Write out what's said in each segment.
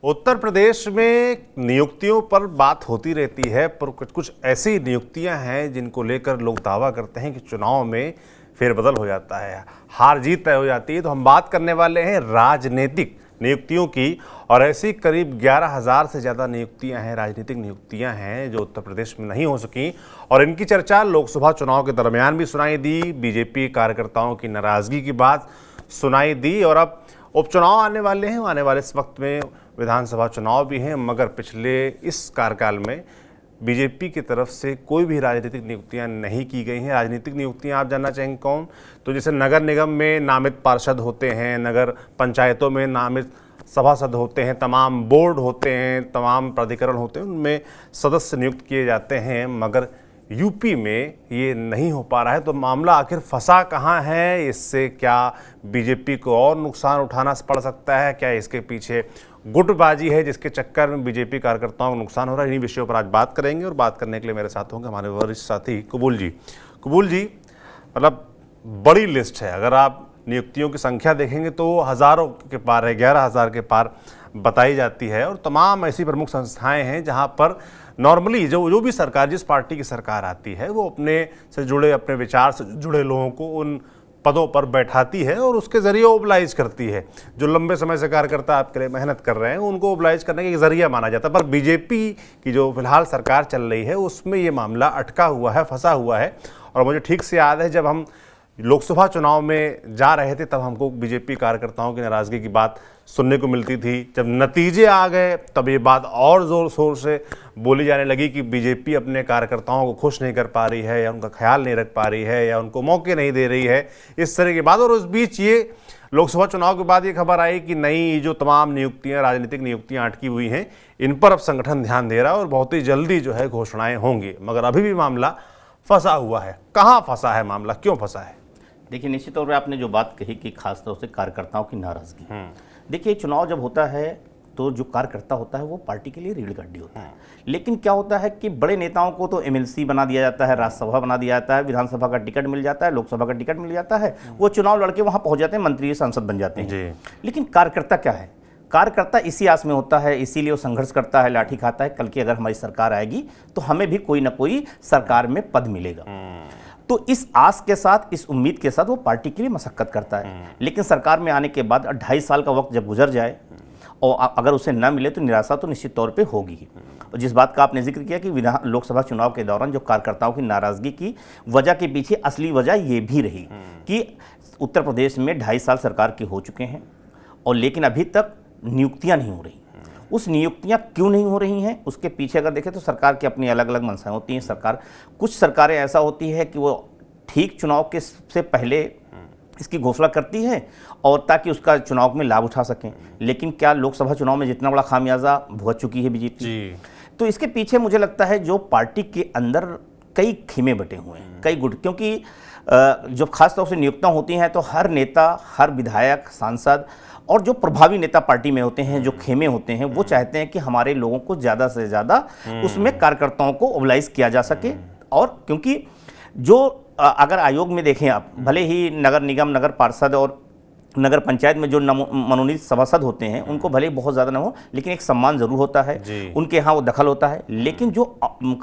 उत्तर प्रदेश में नियुक्तियों पर बात होती रहती है, पर कुछ ऐसी नियुक्तियां हैं जिनको लेकर लोग दावा करते हैं कि चुनाव में फेरबदल हो जाता है, हार जीत तय हो जाती है। तो हम बात करने वाले हैं राजनीतिक नियुक्तियों की, और ऐसी करीब 11,000 से ज़्यादा नियुक्तियां हैं, राजनीतिक नियुक्तियां हैं जो उत्तर प्रदेश में नहीं हो सकी। और इनकी चर्चा लोकसभा चुनाव के दरमियान भी सुनाई दी, बीजेपी कार्यकर्ताओं की नाराज़गी की बात सुनाई दी। और अब उपचुनाव आने वाले हैं, आने वाले इस वक्त में विधानसभा चुनाव भी हैं, मगर पिछले इस कार्यकाल में बीजेपी की तरफ से कोई भी राजनीतिक नियुक्तियां नहीं की गई हैं। राजनीतिक नियुक्तियां आप जानना चाहेंगे कौन? तो जैसे नगर निगम में नामित पार्षद होते हैं, नगर पंचायतों में नामित सभासद होते हैं, तमाम बोर्ड होते हैं, तमाम प्राधिकरण होते हैं, उनमें सदस्य नियुक्त किए जाते हैं, मगर यूपी में ये नहीं हो पा रहा है। तो मामला आखिर फंसा कहाँ है? इससे क्या बीजेपी को और नुकसान उठाना पड़ सकता है? क्या इसके पीछे गुटबाजी है जिसके चक्कर में बीजेपी कार्यकर्ताओं को नुकसान हो रहा है? इन्हीं विषयों पर आज बात करेंगे, और बात करने के लिए मेरे साथ होंगे हमारे वरिष्ठ साथी कबूल जी। कबूल जी, मतलब बड़ी लिस्ट है, अगर आप नियुक्तियों की संख्या देखेंगे तो हज़ारों के पार है, 11,000 के पार बताई जाती है। और तमाम ऐसी प्रमुख संस्थाएं हैं जहां पर नॉर्मली जो भी सरकार, जिस पार्टी की सरकार आती है, वो अपने से जुड़े, अपने विचार से जुड़े लोगों को उन पदों पर बैठाती है और उसके ज़रिए ओबलाइज करती है। जो लंबे समय से कार्यकर्ता आपके लिए मेहनत कर रहे हैं उनको ओबलाइज करने का एक ज़रिया माना जाता है। पर बीजेपी की जो फिलहाल सरकार चल रही है उसमें ये मामला अटका हुआ है, फंसा हुआ है। और मुझे ठीक से याद है, जब हम लोकसभा चुनाव में जा रहे थे तब हमको बीजेपी कार्यकर्ताओं की नाराज़गी की बात सुनने को मिलती थी। जब नतीजे आ गए तब ये बात और ज़ोर शोर से बोली जाने लगी कि बीजेपी अपने कार्यकर्ताओं को खुश नहीं कर पा रही है, या उनका ख्याल नहीं रख पा रही है, या उनको मौके नहीं दे रही है, इस तरह की बात। और उस बीच ये लोकसभा चुनाव के बाद ये खबर आई कि नहीं, जो तमाम नियुक्तियाँ, राजनीतिक नियुक्तियाँ अटकी हुई हैं, इन पर अब संगठन ध्यान दे रहा है और बहुत ही जल्दी जो है घोषणाएँ होंगी। मगर अभी भी मामला फंसा हुआ है। कहाँ फंसा है मामला, क्यों फंसा है? देखिए, निश्चित तौर पे आपने जो बात कही कि खासतौर से कार्यकर्ताओं की नाराजगी, देखिए चुनाव जब होता है तो जो कार्यकर्ता होता है वो पार्टी के लिए रीढ़ की हड्डी होता है। लेकिन क्या होता है कि बड़े नेताओं को तो एमएलसी बना दिया जाता है, राज्यसभा बना दिया जाता है, विधानसभा का टिकट मिल जाता है, लोकसभा का टिकट मिल जाता है, वो चुनाव लड़के वहाँ पहुँच जाते हैं, मंत्री सांसद बन जाते हैं। लेकिन कार्यकर्ता क्या है? कार्यकर्ता इसी आस में होता है, इसीलिए वो संघर्ष करता है, लाठी खाता है, कल की अगर हमारी सरकार आएगी तो हमें भी कोई ना कोई सरकार में पद मिलेगा। तो इस आस के साथ, इस उम्मीद के साथ वो पार्टी के लिए मशक्कत करता है। लेकिन सरकार में आने के बाद 2.5 साल का वक्त जब गुजर जाए और अगर उसे न मिले तो निराशा तो निश्चित तौर पे होगी ही। और जिस बात का आपने जिक्र किया कि लोकसभा चुनाव के दौरान जो कार्यकर्ताओं की नाराजगी की वजह के पीछे असली वजह ये भी रही कि उत्तर प्रदेश में 2.5 साल सरकार के हो चुके हैं, और लेकिन अभी तक नियुक्तियाँ नहीं हो रही। उस नियुक्तियां क्यों नहीं हो रही हैं, उसके पीछे अगर देखें तो सरकार की अपनी अलग अलग मंशाएं होती हैं। कुछ सरकारें ऐसा होती है कि वो ठीक चुनाव के से पहले इसकी घोषणा करती है और ताकि उसका चुनाव में लाभ उठा सकें। लेकिन क्या लोकसभा चुनाव में जितना बड़ा खामियाजा भुगत चुकी है बीजेपी, तो इसके पीछे मुझे लगता है जो पार्टी के अंदर कई खीमे बटे हुए हैं, कई गुट। क्योंकि जब खासतौर से नियुक्तियाँ होती हैं तो हर नेता, हर विधायक, सांसद और जो प्रभावी नेता पार्टी में होते हैं, जो खेमे होते हैं, वो चाहते हैं कि हमारे लोगों को ज़्यादा से ज़्यादा उसमें कार्यकर्ताओं को मोबिलाइज किया जा सके। और क्योंकि जो अगर आयोग में देखें आप, भले ही नगर निगम, नगर पार्षद और नगर पंचायत में जो मनोनीत सभासद होते हैं उनको भले ही बहुत ज़्यादा ना हो, लेकिन एक सम्मान ज़रूर होता है, उनके यहाँ वो दखल होता है। लेकिन जो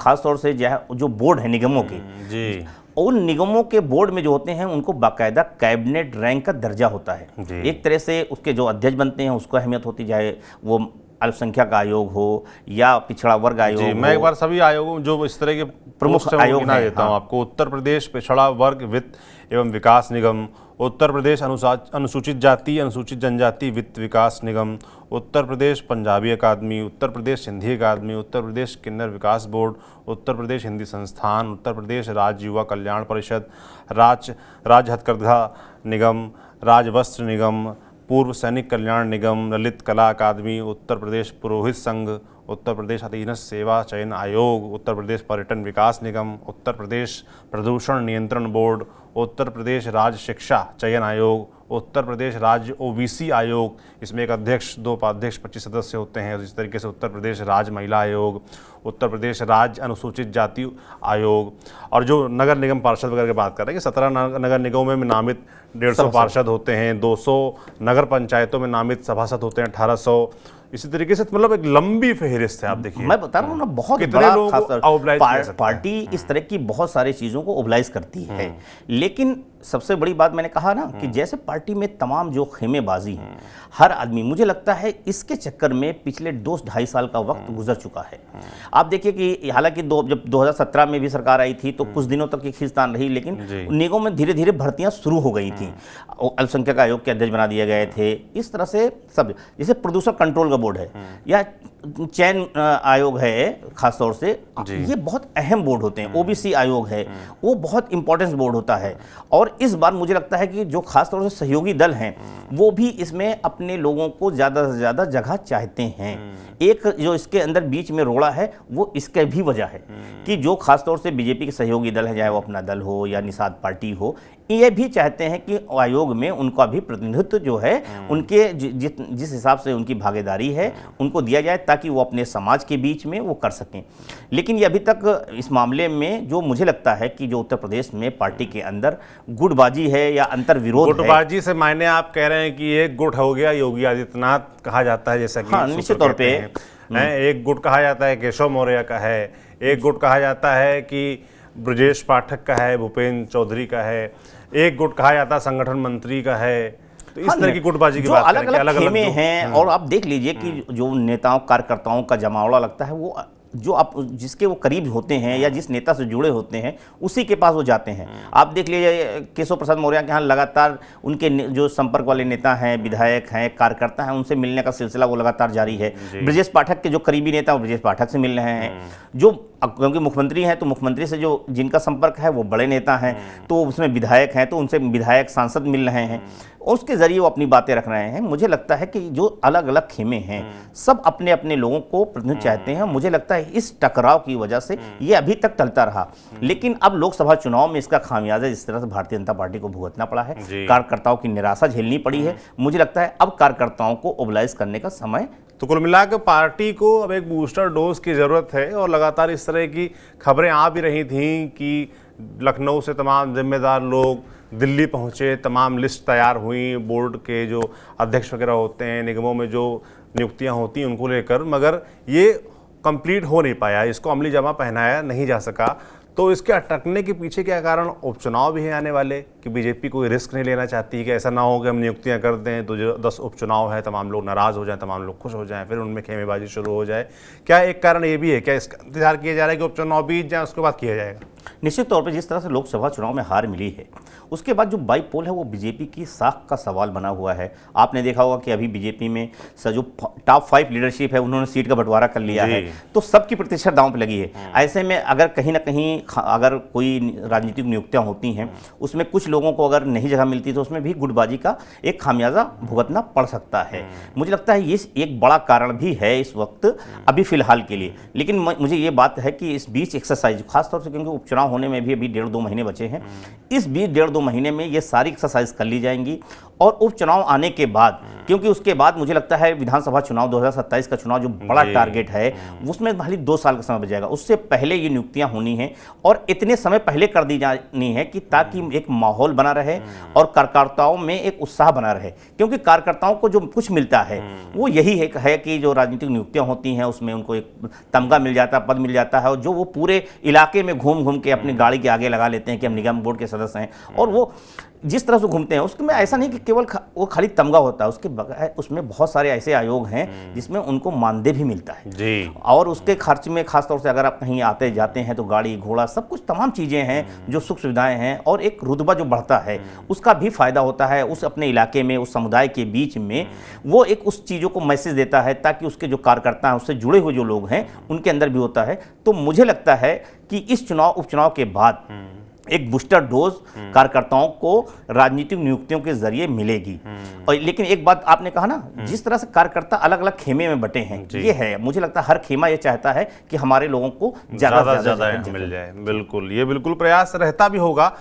खासतौर से जो बोर्ड है निगमों के, उन निगमों के बोर्ड में जो होते हैं उनको बाकायदा कैबिनेट रैंक का दर्जा होता है। एक तरह से उसके जो अध्यक्ष बनते हैं उसको अहमियत होती, चाहे वो अल्पसंख्यक आयोग हो या पिछड़ा वर्ग आयोग हो। मैं एक बार सभी आयोगों जो इस तरह के प्रमुख आयोग गिना देता हूँ आपको। उत्तर प्रदेश पिछड़ा वर्ग वित्त एवं विकास निगम, उत्तर प्रदेश अनुसूचित जाति अनुसूचित जनजाति वित्त विकास निगम, उत्तर प्रदेश पंजाबी अकादमी, उत्तर प्रदेश सिंधी अकादमी, उत्तर प्रदेश किन्नर विकास बोर्ड, उत्तर प्रदेश हिंदी संस्थान, उत्तर प्रदेश राज्य युवा कल्याण परिषद, राज्य हथकरघा निगम, राज्य वस्त्र निगम, पूर्व सैनिक कल्याण निगम, ललित कला अकादमी, उत्तर प्रदेश पुरोहित संघ, उत्तर प्रदेश अधीनस्थ सेवा चयन आयोग, उत्तर प्रदेश पर्यटन विकास निगम, उत्तर प्रदेश प्रदूषण नियंत्रण बोर्ड, उत्तर प्रदेश राज्य शिक्षा चयन आयोग, उत्तर प्रदेश राज्य ओबीसी आयोग, इसमें एक अध्यक्ष, 2 उपाध्यक्ष, 25 सदस्य होते हैं। इस तरीके से उत्तर प्रदेश राज्य महिला आयोग, उत्तर प्रदेश राज्य अनुसूचित जाति आयोग। और जो नगर निगम पार्षद वगैरह की बात कर रहे हैं कि 17 नगर निगमों में नामित 150 पार्षद होते हैं, 200 नगर पंचायतों में नामित सभासद होते हैं, 1800 इसी तरीके से मतलब एक लंबी फहरिस्त है, आप देखिए। मैं बता रहा हूँ ना, बहुत कितने बड़ा लोगों को खासतौर oblige किया सकता है। पार्टी इस तरह की बहुत सारी चीजों को ओबलाइज करती है। लेकिन सबसे बड़ी बात मैंने कहा ना कि जैसे पार्टी में तमाम जो खेमेबाजी है, हर आदमी, मुझे लगता है इसके चक्कर में पिछले 2-2.5 साल का वक्त गुजर चुका है। आप देखिए कि हालांकि जब 2017 में भी सरकार आई थी तो कुछ दिनों तक ये खींचतान रही, लेकिन निगमों में धीरे धीरे भर्तियां शुरू हो गई थी। अल्पसंख्यक आयोग के अध्यक्ष बना दिए गए थे। इस तरह से सब, जैसे प्रदूषण कंट्रोल का बोर्ड है या चयन आयोग है, खासतौर से ये बहुत अहम बोर्ड होते हैं। ओबीसी आयोग है, वो बहुत इंपॉर्टेंट बोर्ड होता है। और इस बार मुझे लगता है कि जो खासतौर से सहयोगी दल हैं वो भी इसमें अपने लोगों को ज़्यादा से ज़्यादा जगह चाहते हैं। एक जो इसके अंदर बीच में रोड़ा है वो इसके भी वजह है कि जो खासतौर से बीजेपी के सहयोगी दल है, चाहे वो अपना दल हो या निषाद पार्टी हो, ये भी चाहते हैं कि आयोग में उनका भी प्रतिनिधित्व जो है, उनके जिस हिसाब से उनकी भागीदारी है उनको दिया जाए, ताकि वो अपने समाज के बीच में वो कर सकें। लेकिन ये अभी तक इस मामले में जो मुझे लगता है कि जो उत्तर प्रदेश में पार्टी के अंदर गुटबाजी है या अंतर विरोध है। गुटबाजी से मायने आप कह रहे हैं कि एक गुट हो गया योगी आदित्यनाथ कहा जाता है, जैसा कि हाँ, निश्चित तौर पे एक गुट कहा जाता है केशव मौर्य का है, एक गुट कहा जाता है कि ब्रजेश पाठक का है, भूपेंद्र चौधरी का है, एक गुट कहा जाता है संगठन मंत्री का है। तो इस तरह की गुटबाजी की बात अलग अलग खेमे हैं। और आप देख लीजिए कि जो नेताओं कार्यकर्ताओं का जमावड़ा लगता है, वो जो आप जिसके वो करीब होते हैं या जिस नेता से जुड़े होते हैं उसी के पास वो जाते हैं। आप देख लीजिए केशव प्रसाद मौर्य के यहाँ लगातार उनके जो संपर्क वाले नेता हैं, विधायक हैं, कार्यकर्ता हैं, उनसे मिलने का सिलसिला वो लगातार जारी है। ब्रजेश पाठक के जो करीबी नेता वो ब्रजेश पाठक से मिल रहे हैं, जो क्योंकि मुख्यमंत्री हैं तो मुख्यमंत्री से जो जिनका संपर्क है वो बड़े नेता हैं, तो उसमें विधायक हैं तो उनसे विधायक सांसद मिल रहे हैं, उसके जरिए वो अपनी बातें रख रहे हैं। मुझे लगता है कि जो अलग अलग खेमे हैं सब अपने अपने लोगों को प्रतिनिधित्व चाहते हैं। मुझे लगता है इस टकराव की वजह से ये अभी तक टलता रहा, लेकिन अब लोकसभा चुनाव में इसका खामियाजा जिस तरह से भारतीय जनता पार्टी को भुगतना पड़ा है, कार्यकर्ताओं की निराशा झेलनी पड़ी है, मुझे लगता है अब कार्यकर्ताओं को ओबलाइज करने का समय। तो कुल मिलाकर पार्टी को अब एक बूस्टर डोज की जरूरत है। और लगातार इस तरह की खबरें आ भी रही थीं कि लखनऊ से तमाम जिम्मेदार लोग दिल्ली पहुंचे, तमाम लिस्ट तैयार हुई, बोर्ड के जो अध्यक्ष वगैरह होते हैं, निगमों में जो नियुक्तियां होती हैं उनको लेकर, मगर ये कंप्लीट हो नहीं पाया, इसको अमली जामा पहनाया नहीं जा सका। तो इसके अटकने के पीछे क्या कारण? उपचुनाव भी हैं आने वाले, कि बीजेपी कोई रिस्क नहीं लेना चाहती कि ऐसा ना हो कि हम नियुक्तियां कर दें तो जो 10 उपचुनाव है तमाम लोग नाराज़ हो जाएं, तमाम लोग खुश हो जाएं, फिर उनमें खेमेबाजी शुरू हो जाए। क्या एक कारण ये भी है? क्या इसका इंतजार किया जा रहा है कि उपचुनाव बीत जाए उसके बाद किया जाएगा? निश्चित तौर पे जिस तरह से लोकसभा चुनाव में हार मिली है उसके बाद जो बाईपोल है वो बीजेपी की साख का सवाल बना हुआ है। आपने देखा होगा कि अभी बीजेपी में जो टॉप 5 लीडरशिप है उन्होंने सीट का बंटवारा कर लिया है, तो सबकी प्रतिष्ठा दांव पे लगी है। ऐसे में अगर कहीं ना कहीं अगर कोई राजनीतिक नियुक्तियां होती हैं उसमें कुछ लोगों को अगर नहीं जगह मिलती तो उसमें भी गुटबाजी का एक खामियाजा भुगतना पड़ सकता है। मुझे लगता है ये एक बड़ा कारण भी है इस वक्त अभी फिलहाल के लिए। लेकिन मुझे ये बात है कि इस बीच एक्सरसाइज, खासतौर से क्योंकि उपचुनाव होने में भी अभी 1.5-2 महीने बचे हैं, इस बीच 1.5-2 महीने में ये सारी एक्सरसाइज कर ली जाएंगी। और उपचुनाव आने के बाद, क्योंकि उसके बाद मुझे लगता है विधानसभा चुनाव 2027 का चुनाव जो बड़ा टारगेट है उसमें खाली 2 साल का समय बच जाएगा, उससे पहले ये नियुक्तियां होनी है और इतने समय पहले कर दी जानी है कि ताकि एक माहौल बना रहे और कार्यकर्ताओं में एक उत्साह बना रहे। क्योंकि कार्यकर्ताओं को जो कुछ मिलता है वो यही है कि जो राजनीतिक नियुक्तियां होती हैं उसमें उनको एक तमगा मिल जाता है, पद मिल जाता है, और जो वो पूरे इलाके में घूम घूम के अपनी गाड़ी के आगे लगा लेते हैं कि हम निगम बोर्ड के सदस्य हैं, और वो जिस तरह से घूमते हैं उसमें ऐसा नहीं कि केवल वो खाली तमगा होता है, उसके बगैर उसमें बहुत सारे ऐसे आयोग हैं जिसमें उनको मानदेय भी मिलता है जी। और उसके खर्च में खासतौर से अगर आप कहीं आते जाते हैं तो गाड़ी घोड़ा सब कुछ तमाम चीज़ें हैं जो सुख सुविधाएं हैं, और एक रुतबा जो बढ़ता है उसका भी फायदा होता है उस अपने इलाके में, उस समुदाय के बीच में। वो एक उस चीज़ों को मैसेज देता है ताकि उसके जो कार्यकर्ता हैं, उससे जुड़े हुए जो लोग हैं, उनके अंदर भी होता है। तो मुझे लगता है कि इस उपचुनाव के बाद एक बूस्टर डोज कार्यकर्ताओं को राजनीतिक नियुक्तियों के जरिए मिलेगी। और लेकिन एक बात आपने कहा ना, जिस तरह से कार्यकर्ता अलग अलग खेमे में बटे हैं, ये है, मुझे लगता है हर खेमा ये चाहता है कि हमारे लोगों को ज्यादा से ज्यादा मिल जाए। बिल्कुल, ये बिल्कुल प्रयास रहता भी होगा।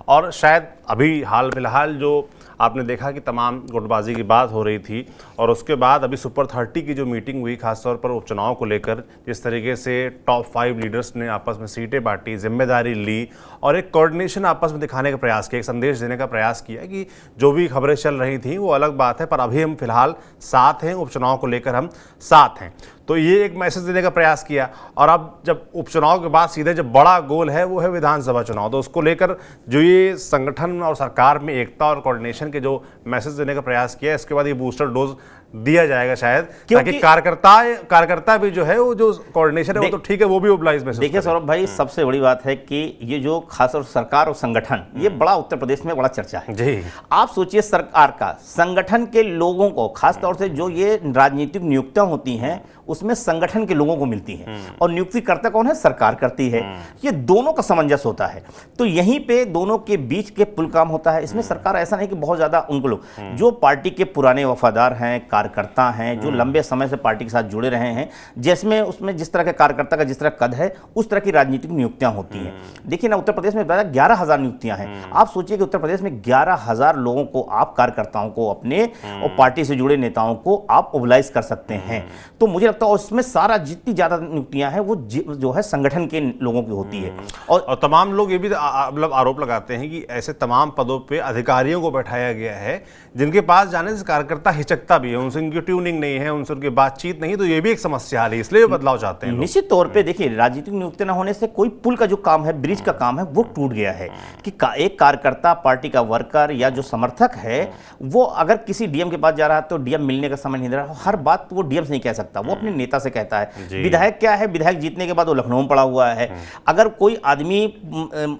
और शायद अभी हाल फिलहाल जो आपने देखा कि तमाम गुटबाजी की बात हो रही थी और उसके बाद अभी सुपर 30 की जो मीटिंग हुई खासतौर पर उपचुनाव को लेकर, जिस तरीके से टॉप 5 लीडर्स ने आपस में सीटें बांटी, जिम्मेदारी ली और एक कोऑर्डिनेशन आपस में दिखाने का प्रयास किया, एक संदेश देने का प्रयास किया कि जो भी खबरें चल रही थी वो अलग बात है, पर अभी हम फिलहाल साथ हैं, उपचुनाव को लेकर हम साथ हैं। तो ये एक मैसेज देने का प्रयास किया। और अब जब उपचुनाव के बाद सीधे जब बड़ा गोल है वो है विधानसभा चुनाव, तो उसको लेकर जो ये संगठन और सरकार में एकता और कोऑर्डिनेशन के जो मैसेज देने का प्रयास किया, इसके बाद ये बूस्टर डोज दिया जाएगा शायद, ताकि कार्यकर्ता भी जो है वो जो कोऑर्डिनेशन है वो तो ठीक है, वो भी मोबिलाइज में। देखिए सौरभ भाई, सबसे बड़ी बात है कि ये जो खासतौर सरकार और संगठन, ये बड़ा उत्तर प्रदेश में बड़ा चर्चा है जी। आप सोचिए, सरकार का, संगठन के लोगों को, खासतौर से जो ये राजनीतिक नियुक्तियां होती हैं उसमें संगठन के लोगों को मिलती हैं और नियुक्तिकर्ता कौन है? सरकार करती है। ये दोनों का सामंजस्य होता है, तो यहीं पे दोनों के बीच के पुल काम होता है। इसमें सरकार ऐसा नहीं कि बहुत ज्यादा उनको लोग जो पार्टी के पुराने वफादार हैं, कार्यकर्ता हैं, जो लंबे समय से पार्टी के साथ जुड़े रहे हैं, जिसमें उसमें जिस तरह के कार्यकर्ता का जिस तरह कद है उस तरह की राजनीतिक नियुक्तियां होती हैं। देखिए ना, उत्तर प्रदेश में 11,000 नियुक्तियां हैं। आप सोचिए कि उत्तर प्रदेश में 11,000 लोगों को आप, कार्यकर्ताओं को, अपने और पार्टी से जुड़े नेताओं को आप मोबिलाइज कर सकते हैं। तो मुझे लगता है उसमें सारा जितनी ज्यादा नियुक्तियां हैं वो जो है संगठन के लोगों की होती है। और तमाम लोग ये भी मतलब आरोप लगाते हैं कि ऐसे तमाम पदों पे अधिकारियों को बैठाया गया है जिनके पास जाने से कार्यकर्ता हिचकता भी है, उनसे उनकी ट्यूनिंग नहीं है, उनसे उनकी बातचीत नहीं, तो ये भी एक समस्या आ रही है, इसलिए बदलाव चाहते हैं। निश्चित तौर पे देखिए, राजनीतिक नियुक्ति न होने से कोई पुल का जो काम है, ब्रिज का काम है, वो टूट गया है कि एक कार्यकर्ता, पार्टी का वर्कर या जो समर्थक है, वो अगर किसी डीएम के पास जा रहा है तो डीएम मिलने का समय नहीं दे रहा, हर बात वो डीएम से नहीं कह सकता, वो अपने नेता से कहता है। विधायक क्या है? विधायक जीतने के बाद वो लखनऊ में पड़ा हुआ है। अगर कोई आदमी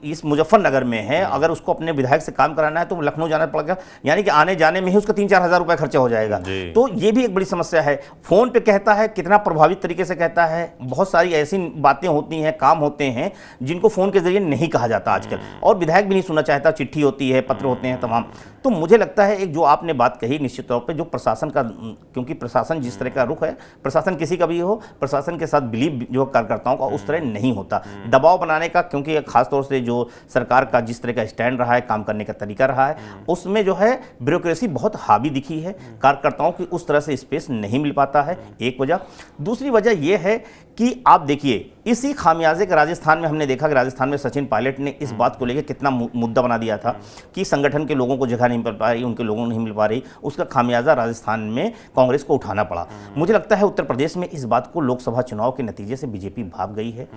इस मुजफ्फरनगर में है, अगर उसको अपने विधायक से काम कराना है तो लखनऊ जाना पड़ेगा, यानी कि आने जाने में ही उसका 3-4 हजार रुपए खर्चा हो जाएगा। तो ये भी एक बड़ी समस्या है। फोन पे कहता है, कितना प्रभावित तरीके से कहता है, बहुत सारी ऐसी बातें होती हैं, काम होते हैं जिनको फोन के जरिए नहीं कहा जाता आजकल, और विधायक भी नहीं सुनना चाहता, चिट्ठी होती है, पत्र होते हैं तमाम। तो मुझे लगता है एक जो आपने बात कही, निश्चित तौर पे जो प्रशासन का, क्योंकि प्रशासन जिस तरह का रुख है, प्रशासन किसी का भी हो, प्रशासन के साथ बिलीव जो कार्यकर्ताओं का उस तरह नहीं होता, दबाव बनाने का, क्योंकि खासतौर से जो सरकार का जिस तरह का स्टैंड रहा है, काम करने का तरीका रहा है, उसमें जो है ब्यूरोक्रेसी बहुत हावी दिखी है, कार्यकर्ताओं की उस तरह से स्पेस नहीं मिल पाता है, एक वजह। दूसरी वजह यह है कि आप देखिए, इसी खामियाजे के राजस्थान में हमने देखा कि राजस्थान में सचिन पायलट ने इस बात को लेकर कितना मुद्दा बना दिया था कि संगठन के लोगों को जगह नहीं मिल पा रही, उनके लोगों को नहीं मिल पा रही, उसका खामियाजा राजस्थान में कांग्रेस को उठाना पड़ा। मुझे लगता है उत्तर प्रदेश में इस बात को लोकसभा चुनाव के नतीजे से बीजेपी भाग गई है,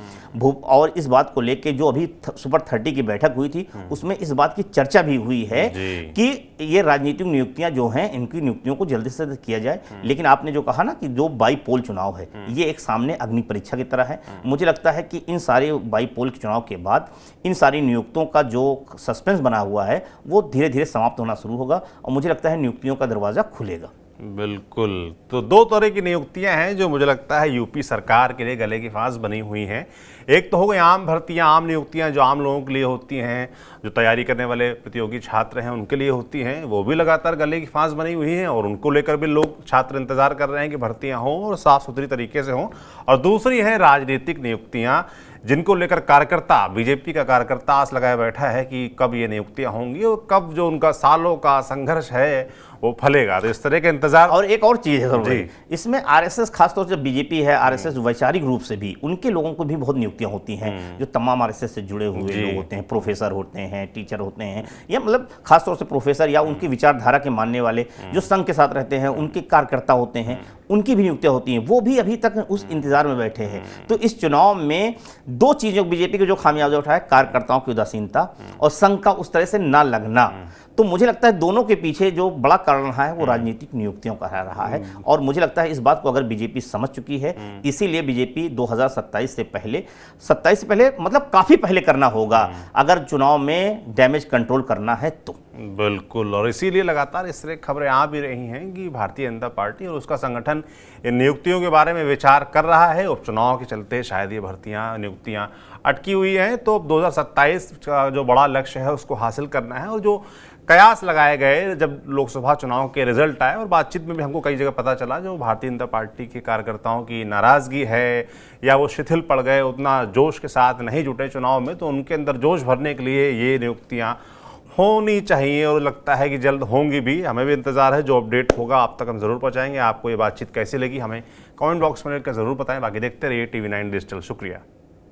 और इस बात को लेकर जो अभी सुपर 30 की बैठक हुई थी उसमें इस बात की चर्चा भी हुई है कि ये राजनीतिक नियुक्तियां जो हैं, इनकी नियुक्तियों को जल्दी से किया जाए। लेकिन आपने जो कहा ना कि जो बाई पोल चुनाव है, ये एक सामने अग्नि परीक्षा की तरह है। मुझे लगता है कि इन सारे बाई पोल के चुनाव के बाद इन सारी नियुक्तियों का जो सस्पेंस बना हुआ है वो धीरे धीरे समाप्त होना शुरू होगा और मुझे लगता है नियुक्तियों का दरवाजा खुलेगा। बिल्कुल। तो दो तरह की नियुक्तियां हैं जो मुझे लगता है यूपी सरकार के लिए गले की फांस बनी हुई हैं। एक तो हो गई आम भर्तियां, आम नियुक्तियां जो आम लोगों के लिए होती हैं, जो तैयारी करने वाले प्रतियोगी छात्र हैं उनके लिए होती हैं, वो भी लगातार गले की फांस बनी हुई हैं और उनको लेकर भी लोग, छात्र इंतजार कर रहे हैं कि भर्तियां हों और साफ सुथरी तरीके से हों। और दूसरी है राजनीतिक नियुक्तियां, जिनको लेकर कार्यकर्ता, बीजेपी का कार्यकर्ता आस लगाए बैठा है कि कब ये नियुक्तियां होंगी और कब जो उनका सालों का संघर्ष है वो फलेगा। तो इस तरह के इंतजार। और एक और चीज है इसमें, आरएसएस खासतौर से बीजेपी है, आरएसएस वैचारिक रूप से भी उनके लोगों को भी बहुत नियुक्तियां होती हैं, जो तमाम आरएसएस से जुड़े हुए लोग होते हैं, प्रोफेसर होते हैं, टीचर होते हैं, या मतलब खासतौर से प्रोफेसर या उनकी विचारधारा के मानने वाले जो संघ के साथ रहते हैं, उनके कार्यकर्ता होते हैं, उनकी भी नियुक्तियां होती हैं। वो भी अभी तक उस इंतजार में बैठे हैं। तो इस चुनाव में दो चीजों, बीजेपी के जो खामियाजा उठाए, कार्यकर्ताओं की उदासीनता और संघ का उस तरह से ना लगना, तो मुझे लगता है दोनों के पीछे जो बड़ा कारण रहा है वो राजनीतिक नियुक्तियों का रहा है। और मुझे लगता है इस बात को अगर बीजेपी समझ चुकी है, इसीलिए बीजेपी 2027 से पहले, 27 से पहले मतलब काफी पहले करना होगा अगर चुनाव में डैमेज कंट्रोल करना है तो। बिल्कुल। और इसीलिए लगातार इस तरह खबरें आ भी रही हैं कि भारतीय जनता पार्टी और उसका संगठन इन नियुक्तियों के बारे में विचार कर रहा है। उपचुनाव के चलते शायद ये भर्तियां, नियुक्तियां अटकी हुई हैं, तो 2027 का जो बड़ा लक्ष्य है उसको हासिल करना है। और जो कयास लगाए गए जब लोकसभा चुनाव के रिजल्ट आए, और बातचीत में भी हमको कई जगह पता चला, जो भारतीय जनता पार्टी के कार्यकर्ताओं की नाराज़गी है या वो शिथिल पड़ गए, उतना जोश के साथ नहीं जुटे चुनाव में, तो उनके अंदर जोश भरने के लिए ये नियुक्तियां होनी चाहिए और लगता है कि जल्द होंगी भी। हमें भी इंतजार है, जो अपडेट होगा आप तक हम जरूर पहुंचाएंगे। आपको ये बातचीत कैसी लगी हमें कमेंट बॉक्स में लिखकर जरूर बताएं। बाकी देखते रहिए TV9 डिजिटल। शुक्रिया।